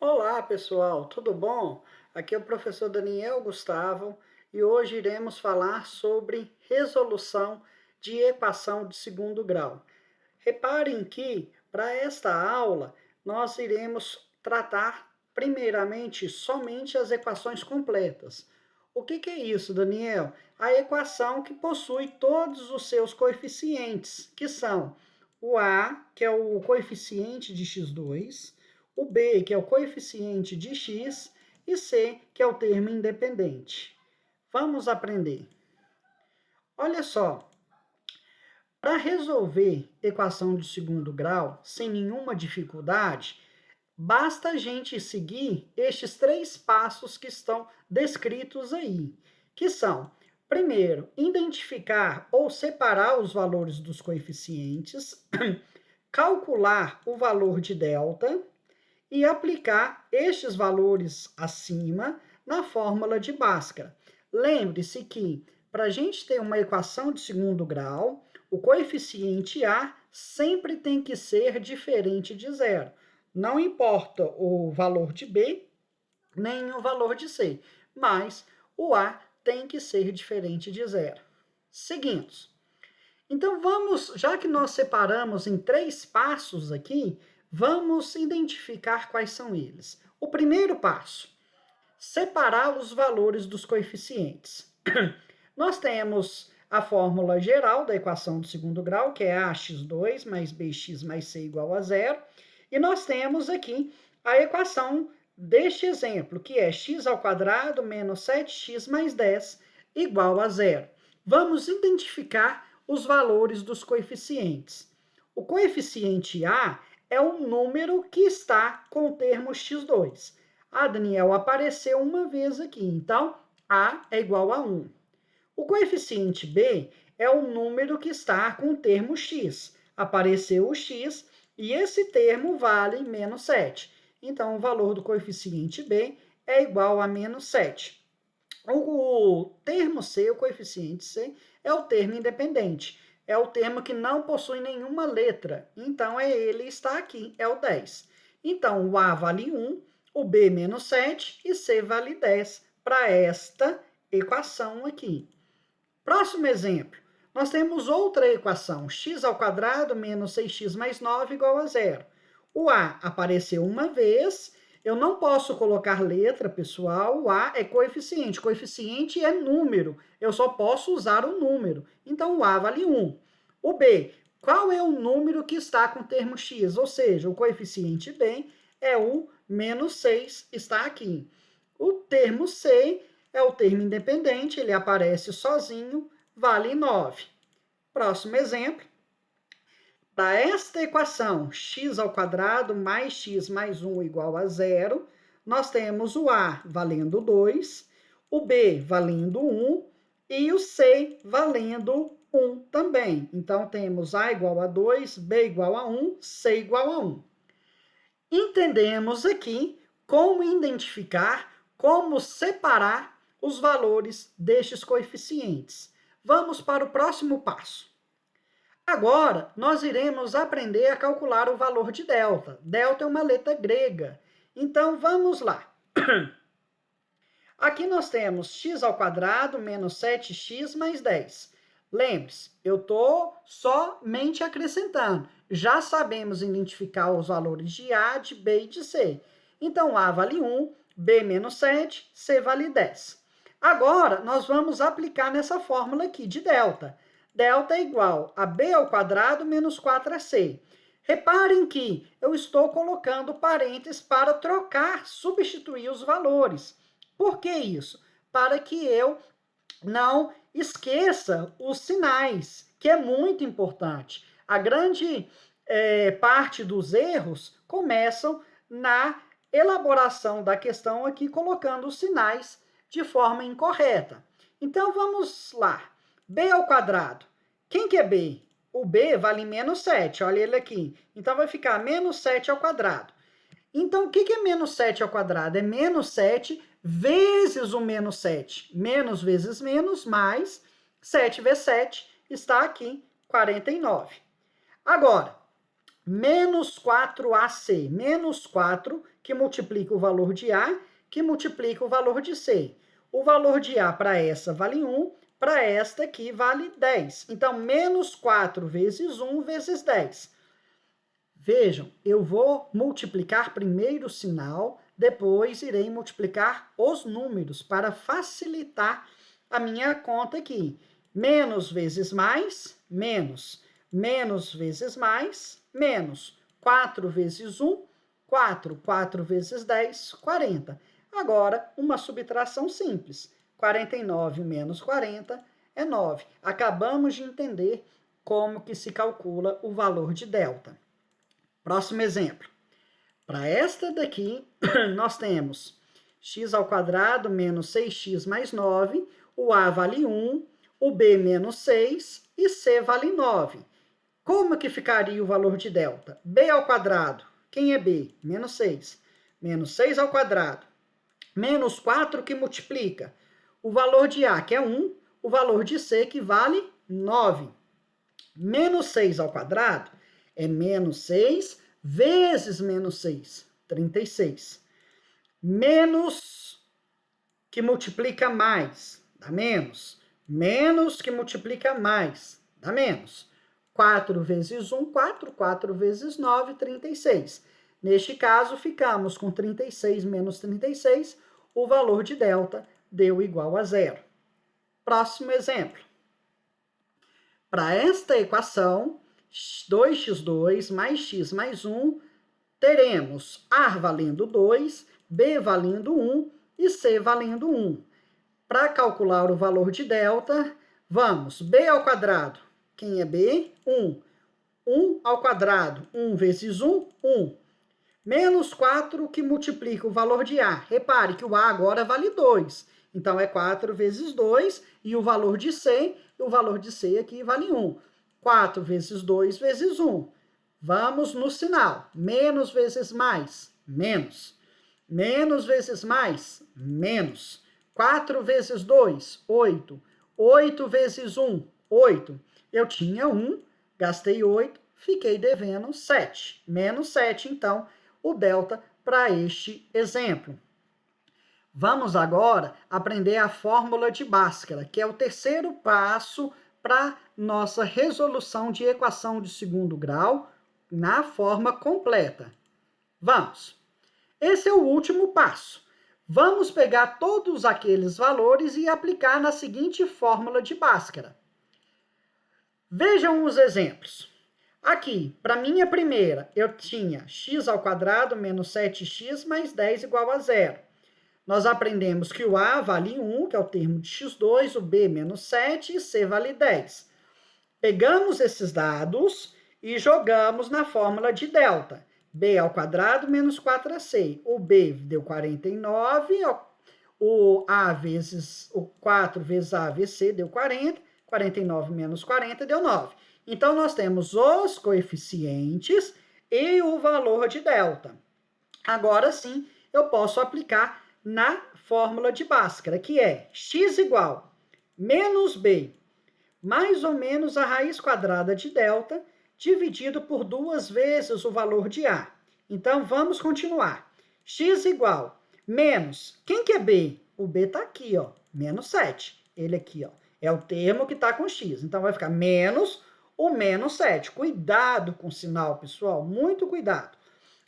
Olá, pessoal, tudo bom? Aqui é o professor Daniel Gustavo e hoje iremos falar sobre resolução de equação de segundo grau. Reparem que, para esta aula, nós iremos tratar, primeiramente, somente as equações completas. O que é isso, Daniel? A equação que possui todos os seus coeficientes, que são o A, que é o coeficiente de x2, o B, que é o coeficiente de x, e C, que é o termo independente. Vamos aprender. Olha só, para resolver equação de segundo grau sem nenhuma dificuldade, basta a gente seguir estes três passos que estão descritos aí, que são, primeiro, identificar ou separar os valores dos coeficientes, calcular o valor de delta e aplicar estes valores acima na fórmula de Bhaskara. Lembre-se que, para a gente ter uma equação de segundo grau, o coeficiente A sempre tem que ser diferente de zero. Não importa o valor de B, nem o valor de C, mas o A tem que ser diferente de zero. Seguimos. Então vamos, já que nós separamos em três passos aqui, vamos identificar quais são eles. O primeiro passo, separar os valores dos coeficientes. Nós temos a fórmula geral da equação do segundo grau, que é ax2 mais bx mais c igual a zero, e nós temos aqui a equação deste exemplo, que é x ao quadrado menos 7x mais 10 igual a zero. Vamos identificar os valores dos coeficientes. O coeficiente A é um número que está com o termo x2. Daniel, apareceu uma vez aqui, então A é igual a 1. O coeficiente B é o número que está com o termo x. Apareceu o x e esse termo vale menos 7. Então, o valor do coeficiente B é igual a menos 7. O termo C, o coeficiente C, é o termo independente. É o termo que não possui nenhuma letra. Então, ele está aqui, é o 10. Então, o A vale 1, o B menos 7 e C vale 10 para esta equação aqui. Próximo exemplo. Nós temos outra equação, x ao quadrado menos 6x mais 9 igual a zero. O A apareceu uma vez, eu não posso colocar letra, pessoal, o A é coeficiente. Coeficiente é número, eu só posso usar o número. Então, o A vale 1. O B, qual é o número que está com o termo x? Ou seja, o coeficiente B é o menos 6, está aqui. O termo C é o termo independente, ele aparece sozinho, vale 9. Próximo exemplo. Para esta equação, x ao quadrado mais x mais 1 igual a zero, nós temos o A valendo 2, o B valendo 1 e o C valendo 1 também. Então, temos A igual a 2, B igual a 1, C igual a 1. Entendemos aqui como identificar, como separar os valores destes coeficientes. Vamos para o próximo passo. Agora, nós iremos aprender a calcular o valor de delta. Delta é uma letra grega. Então, vamos lá. Aqui nós temos x ao quadrado menos 7x mais 10. Lembre-se, eu estou somente acrescentando. Já sabemos identificar os valores de A, de B e de C. Então, A vale 1, B menos 7, C vale 10. Agora, nós vamos aplicar nessa fórmula aqui de delta. Delta é igual a B ao quadrado menos 4AC. Reparem que eu estou colocando parênteses para trocar, substituir os valores. Por que isso? Para que eu não esqueça os sinais, que é muito importante. A grande parte dos erros começam na elaboração da questão aqui, colocando os sinais de forma incorreta. Então, vamos lá. B ao quadrado. Quem que é B? O B vale menos 7, olha ele aqui. Então, vai ficar menos 7 ao quadrado. Então, o que é menos 7 ao quadrado? É menos 7 vezes o menos 7. Menos vezes menos, mais 7 vezes 7 está aqui, 49. Agora, menos 4AC. Menos 4, que multiplica o valor de A, que multiplica o valor de C. O valor de A para essa vale 1, para esta aqui vale 10. Então, menos 4 vezes 1 vezes 10. Vejam, eu vou multiplicar primeiro o sinal, depois irei multiplicar os números para facilitar a minha conta aqui. Menos vezes mais, menos. Menos vezes mais, menos. 4 vezes 1, 4. 4 vezes 10, 40. Agora, uma subtração simples. 49 menos 40 é 9. Acabamos de entender como que se calcula o valor de delta. Próximo exemplo. Para esta daqui, nós temos x² menos 6x mais 9, o A vale 1, o B menos 6 e C vale 9. Como que ficaria o valor de delta? B², quem é B? Menos 6. Menos 6², menos 4 que multiplica o valor de A, que é 1, o valor de C, que vale 9. Menos 6² é menos 6 vezes menos 6, 36. Menos que multiplica mais, dá menos. Menos que multiplica mais, dá menos. 4 vezes 1, 4. 4 vezes 9, 36. Neste caso, ficamos com 36 menos 36. O valor de delta deu igual a 0. Próximo exemplo. Para esta equação, 2x2 mais x mais 1, teremos A valendo 2, B valendo 1 e C valendo 1. Para calcular o valor de delta, vamos, B². Quem é B? 1. 1². 1 vezes 1, 1. Menos 4 que multiplica o valor de A. Repare que o A agora vale 2. Então, é 4 vezes 2 e o valor de C aqui vale 1. 4 vezes 2 vezes 1. Vamos no sinal. Menos vezes mais, menos. Menos vezes mais, menos. 4 vezes 2, 8. 8 vezes 1, 8. Eu tinha 1, gastei 8, fiquei devendo 7. Menos 7, então, o delta para este exemplo. Vamos agora aprender a fórmula de Bhaskara, que é o terceiro passo para nossa resolução de equação de segundo grau na forma completa. Vamos! Esse é o último passo. Vamos pegar todos aqueles valores e aplicar na seguinte fórmula de Bhaskara. Vejam os exemplos. Aqui, para minha primeira, eu tinha x² menos 7x mais 10 igual a 0. Nós aprendemos que o A vale 1, que é o termo de x2, o B menos 7 e C vale 10. Pegamos esses dados e jogamos na fórmula de delta. B² menos 4AC. O B deu 49, o 4 vezes A vezes C deu 40, 49 menos 40 deu 9. Então, nós temos os coeficientes e o valor de delta. Agora sim, eu posso aplicar na fórmula de Bhaskara, que é x igual menos b, mais ou menos a raiz quadrada de delta, dividido por 2 vezes o valor de A. Então, vamos continuar. X igual menos, quem que é B? O B está aqui, ó, menos 7. Ele aqui, ó, é o termo que está com X. Então, vai ficar menos o menos 7. Cuidado com o sinal, pessoal, muito cuidado.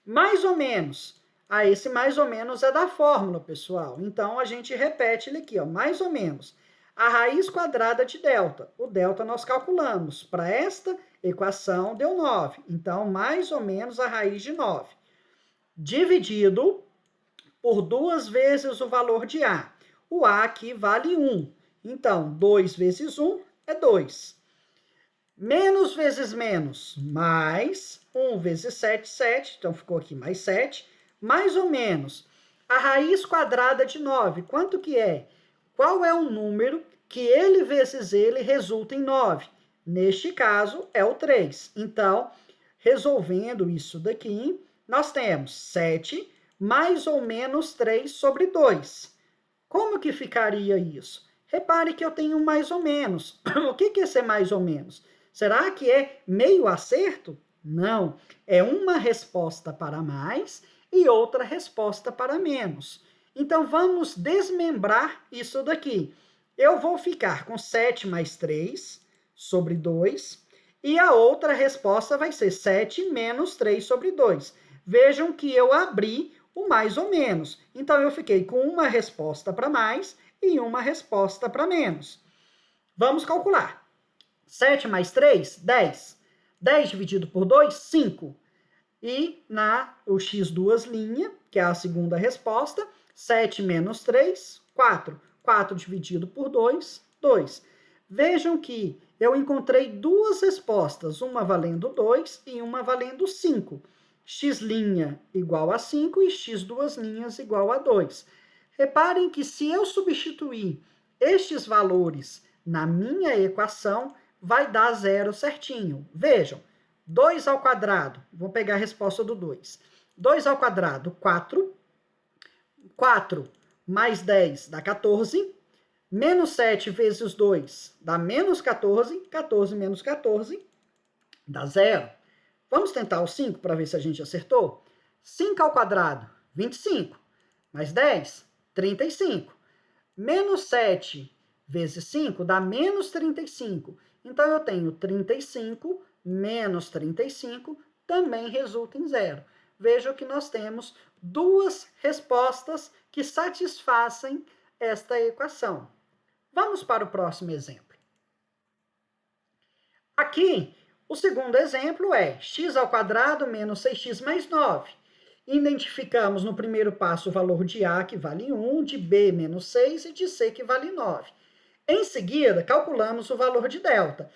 Mais ou menos. Esse mais ou menos é da fórmula, pessoal. Então, a gente repete ele aqui, ó, mais ou menos. A raiz quadrada de delta. O delta nós calculamos. Para esta equação, deu 9. Então, mais ou menos a raiz de 9. Dividido por 2 vezes o valor de A. O A aqui vale 1. Então, 2 vezes 1 é 2. Menos vezes menos, mais. 1 vezes 7, 7. Então, ficou aqui mais 7. Mais ou menos. A raiz quadrada de 9, quanto que é? Qual é o número que ele vezes ele resulta em 9? Neste caso, é o 3. Então, resolvendo isso daqui, nós temos 7 mais ou menos 3 sobre 2. Como que ficaria isso? Repare que eu tenho mais ou menos. O que é ser mais ou menos? Será que é meio acerto? Não. É uma resposta para mais e outra resposta para menos. Então, vamos desmembrar isso daqui. Eu vou ficar com 7 mais 3 sobre 2, e a outra resposta vai ser 7 menos 3 sobre 2. Vejam que eu abri o mais ou menos. Então, eu fiquei com uma resposta para mais e uma resposta para menos. Vamos calcular. 7 mais 3, 10. 10 dividido por 2, 5. E o x duas linhas, que é a segunda resposta, 7 menos 3, 4. 4 dividido por 2, 2. Vejam que eu encontrei duas respostas, uma valendo 2 e uma valendo 5. X' igual a 5 e x duas linhas igual a 2. Reparem que se eu substituir estes valores na minha equação, vai dar zero certinho. Vejam, 2 ao quadrado, vou pegar a resposta do 2. 2 ao quadrado, 4. 4 mais 10 dá 14. Menos 7 vezes 2 dá menos 14. 14 menos 14 dá 0. Vamos tentar o 5 para ver se a gente acertou? 5 ao quadrado, 25. Mais 10, 35. Menos 7 vezes 5 dá menos 35. Então, eu tenho 35 menos 35 também resulta em 0. Veja que nós temos duas respostas que satisfazem esta equação. Vamos para o próximo exemplo. Aqui, o segundo exemplo é x ao quadrado menos 6x mais 9. Identificamos no primeiro passo o valor de A, que vale 1, de B, menos 6, e de C, que vale 9. Em seguida, calculamos o valor de delta.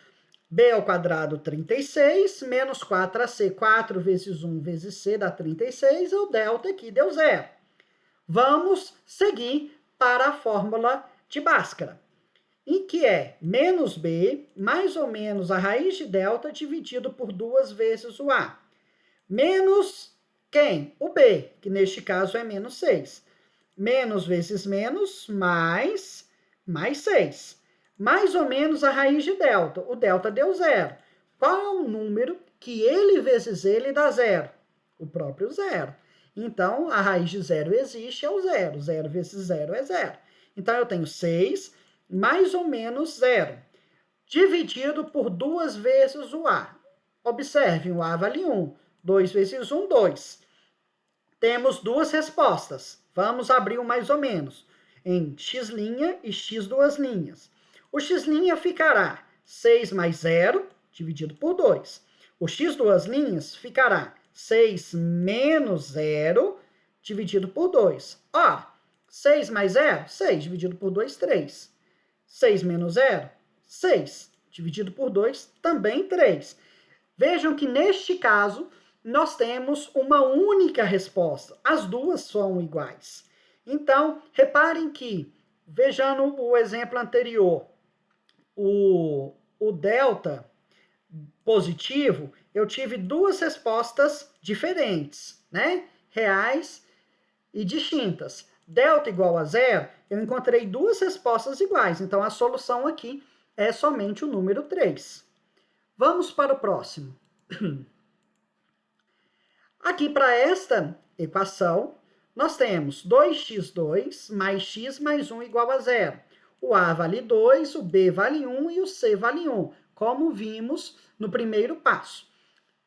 B ao quadrado, 36, menos 4ac. 4 vezes 1 vezes C dá 36, e o delta aqui deu 0. Vamos seguir para a fórmula de Bhaskara, em que é menos B, mais ou menos a raiz de delta, dividido por 2 vezes o A. Menos quem? O B, que neste caso é menos 6. Menos vezes menos, mais 6. Mais ou menos a raiz de delta. O delta deu 0. Qual é o número que ele vezes ele dá 0? O próprio 0. Então, a raiz de 0 existe, é o 0. 0 vezes 0 é 0. Então, eu tenho 6 mais ou menos 0, dividido por 2 vezes o A. Observem, o A vale 1. 2 vezes 1, 2. Temos duas respostas. Vamos abrir o mais ou menos em x' e x duas linhas. O x' ficará 6 mais 0, dividido por 2. O x duas linhas ficará 6 menos 0, dividido por 2. Ora, 6 mais 0, 6, dividido por 2, 3. 6 menos 0, 6, dividido por 2, também 3. Vejam que neste caso, nós temos uma única resposta. As duas são iguais. Então, reparem que, vejando o exemplo anterior, o delta positivo, eu tive duas respostas diferentes, né? Reais e distintas. Delta igual a 0, eu encontrei duas respostas iguais. Então, a solução aqui é somente o número 3. Vamos para o próximo. Aqui, para esta equação, nós temos 2x2 mais x mais 1 igual a 0. O A vale 2, o B vale 1 e o C vale 1, como vimos no primeiro passo.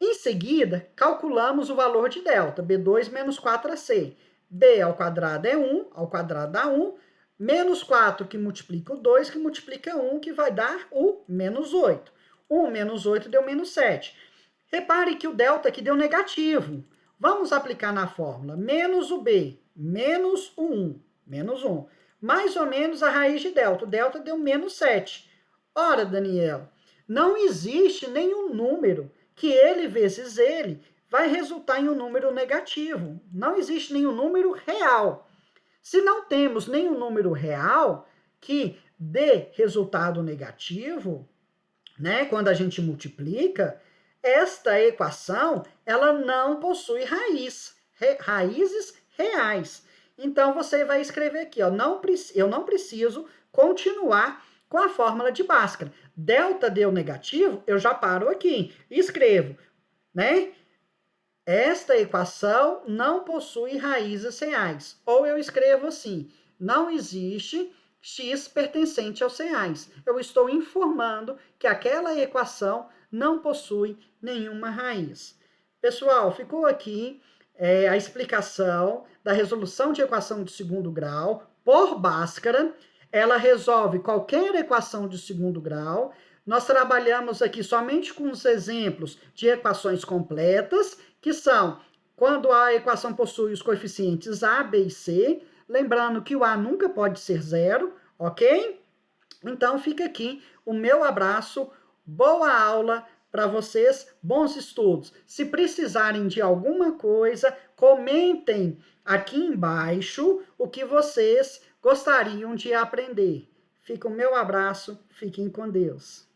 Em seguida, calculamos o valor de delta, B2 menos 4ac. B ao quadrado é 1, ao quadrado dá 1, menos 4 que multiplica o 2, que multiplica 1, que vai dar o menos 8. 1 menos 8 deu menos 7. Repare que o delta aqui deu negativo. Vamos aplicar na fórmula menos o B, menos o 1, menos 1. Mais ou menos a raiz de delta. O delta deu menos 7. Ora, Daniel, não existe nenhum número que ele vezes ele vai resultar em um número negativo. Não existe nenhum número real. Se não temos nenhum número real que dê resultado negativo, né, quando a gente multiplica, esta equação, ela não possui raízes reais. Então, você vai escrever aqui, ó, eu não preciso continuar com a fórmula de Bhaskara. Delta deu negativo, eu já paro aqui e escrevo, né? esta equação não possui raízes reais. Ou eu escrevo assim, não existe x pertencente aos reais. Eu estou informando que aquela equação não possui nenhuma raiz. Pessoal, ficou aqui a explicação da resolução de equação de segundo grau por Bhaskara. Ela resolve qualquer equação de segundo grau. Nós trabalhamos aqui somente com os exemplos de equações completas, que são quando a equação possui os coeficientes a, b e c, lembrando que o a nunca pode ser zero, ok? Então fica aqui o meu abraço, boa aula para vocês, bons estudos. Se precisarem de alguma coisa, comentem aqui embaixo o que vocês gostariam de aprender. Fica o meu abraço, fiquem com Deus.